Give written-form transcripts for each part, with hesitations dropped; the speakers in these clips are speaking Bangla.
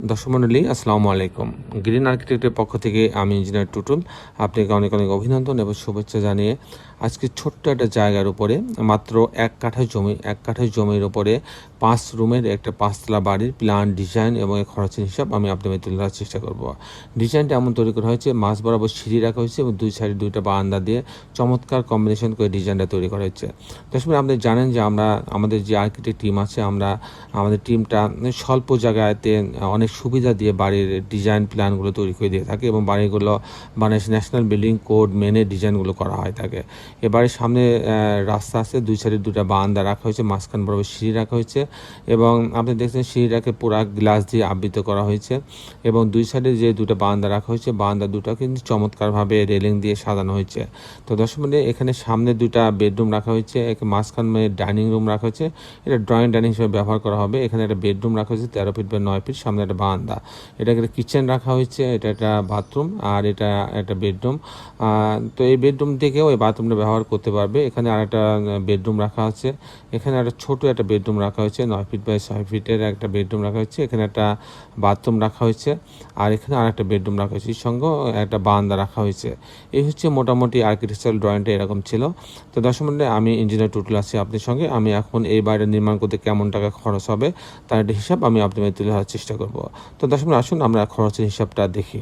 দর্শক মণ্ডলী আসসালামু আলাইকুম। গ্রিন আর্কিটেক্টের পক্ষ থেকে আমি ইঞ্জিনিয়ার টুটুল আপনাকে অনেক অনেক অভিনন্দন এবং শুভেচ্ছা জানিয়ে আজকে ছোট্ট একটা জায়গার উপরে মাত্র এক কাঠা জমির উপরে 5 রুমের একটা 5তলা বাড়ির প্ল্যান ডিজাইন এবং খরচের হিসাব আমি আপনাদের তুলে ধরার চেষ্টা করব। ডিজাইনটা এমন তৈরি করা হয়েছে, মাঝ বরাবর সিঁড়ি রাখা হয়েছে এবং দুই সাইডে দুইটা বারান্দা দিয়ে চমৎকার কম্বিনেশন করে ডিজাইনটা তৈরি করা হয়েছে। দর্শক আপনি জানেন যে আমাদের যে আর্কিটেক্ট টিম আছে, আমাদের টিমটা স্বল্প জায়গাতে অনেক সুবিধা দিয়ে বাড়ির ডিজাইন প্ল্যানগুলো তৈরি করে দিয়ে থাকে এবং বাড়িগুলো বাংলাদেশ ন্যাশনাল বিল্ডিং কোড মেনে ডিজাইনগুলো করা হয় থাকে। এবারের সামনে রাস্তা আছে, দুই সাইডে দুটা বারান্দা রাখা হয়েছে, মাঝখান বরাবর সিঁড়ি রাখা হয়েছে এবং আপনি দেখছেন সিঁড়িটাকে পুরা গ্লাস দিয়ে আবৃত করা হয়েছে এবং দুই সাইডে যে দুটো বারান্দা রাখা হয়েছে, বারান্দা দুটো কিন্তু চমৎকারভাবে রেলিং দিয়ে সাজানো হয়েছে। তো দর্শক বন্ধু, এখানে সামনে দুটা বেডরুম রাখা হয়েছে, মাঝখান ডাইনিং রুম রাখা হয়েছে, এটা ড্রয়িং ডাইনিং হিসেবে ব্যবহার করা হবে। এখানে একটা বেডরুম রাখা হয়েছে 13 ফিট বা 9 ফিট, সামনে একটা বারান্দা, এটা একটা কিচেন রাখা হয়েছে, এটা একটা বাথরুম আর এটা একটা বেডরুম। তো এই বেডরুম থেকেও এই বাথরুমটা ব্যবহার করতে পারবে। এখানে আর একটা বেডরুম রাখা আছে, এখানে একটা ছোট একটা বেডরুম রাখা হয়েছে, 9 ফিট বাই 6 ফিটের একটা বেডরুম রাখা হয়েছে, এখানে একটা বাথরুম রাখা হয়েছে আর এখানে আর একটা বেডরুম রাখা হয়েছে, এর সঙ্গে একটা বারান্দা রাখা হয়েছে। এই হচ্ছে মোটামুটি আর্কিটেকচারাল ড্রয়িংটা এরকম ছিল। তো দর্শক মণ্ডলী, আমি ইঞ্জিনিয়ার টুটুল আছি আপনার সঙ্গে। আমি এখন এই বাড়িটা নির্মাণ করতে কেমন টাকা খরচ হবে তার একটা হিসাব আমি আপনাদের তুলে ধরার চেষ্টা করব। তো দর্শক মণ্ডলী, আসুন আমরা খরচের হিসাবটা দেখি।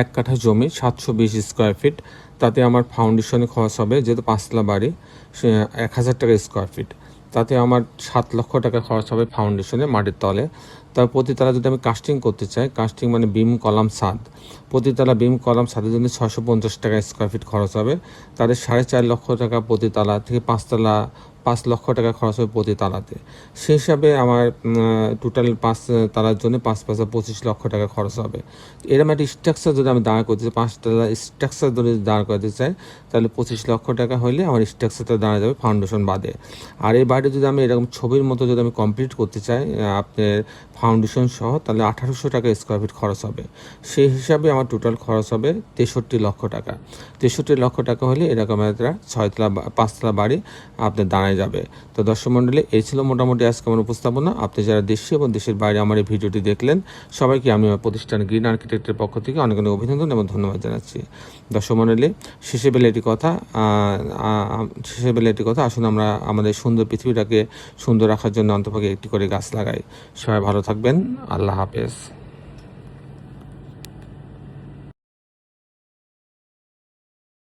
1 কাঠা জমি 720 স্কোয়ার ফিট, তাতে আমার ফাউন্ডেশনে খরচ হবে, যেহেতু 5তলা বাড়ি 1000 টাকা স্কোয়ার ফিট, তাতে আমার 7 লক্ষ টাকা খরচ হবে ফাউন্ডেশনে মাটির তলে। তার প্রতিতলা যদি আমি কাস্টিং করতে চাই, কাস্টিং মানে বিম কলাম ছাদ, প্রতিতলা বিম কলাম ছাদের জন্য 650 টাকা স্কোয়ার ফিট খরচ হবে। তাদের 4.5 লক্ষ টাকা প্রতিতলা থেকে 5তলা 5 লক্ষ টাকা খরচ হবে প্রতি তালাতে। সেই হিসাবে আমার টোটাল 5 তালার জন্য 5 5 25 লক্ষ টাকা খরচ হবে। এরকম একটা স্ট্রাকচার যদি আমি দাঁড় করতে চাই, 5 তলা স্ট্রাকচার যদি দাঁড় করতে চাই, তাহলে 25 লক্ষ টাকা হলে আমার স্ট্রাকচারটা দাঁড়া যাবে ফাউন্ডেশন বাদে। আর এই বাড়িটা যদি আমি এরকম ছবির মতো যদি আমি কমপ্লিট করতে চাই আপনার ফাউন্ডেশন সহ, তাহলে 1800 টাকা স্কোয়ার ফিট খরচ হবে। সেই হিসাবে আমার টোটাল খরচ হবে 63 লক্ষ টাকা। 63 লক্ষ টাকা হলে এরকম একটা 5তলা বাড়ি আপনার দাঁড়ায় যাবে। তো দর্শক মণ্ডলী, এই ছিল মোটামুটি আজকে আমার উপস্থাপনা। আপনি যারা দেশে এবং দেশের বাইরে আমার এই ভিডিওটি দেখলেন, সবাইকে আমি আমার প্রতিষ্ঠান গ্রিন আর্কিটেক্টের পক্ষ থেকে অনেক অনেক অভিনন্দন এবং ধন্যবাদ জানাচ্ছি। দর্শক মণ্ডলী, শেষে বেলে একটি কথা, আসুন আমরা আমাদের সুন্দর পৃথিবীটাকে সুন্দর রাখার জন্য অন্তপক্ষে একটি করে গাছ লাগাই। সবাই ভালো থাকবেন। আল্লাহ হাফেজ।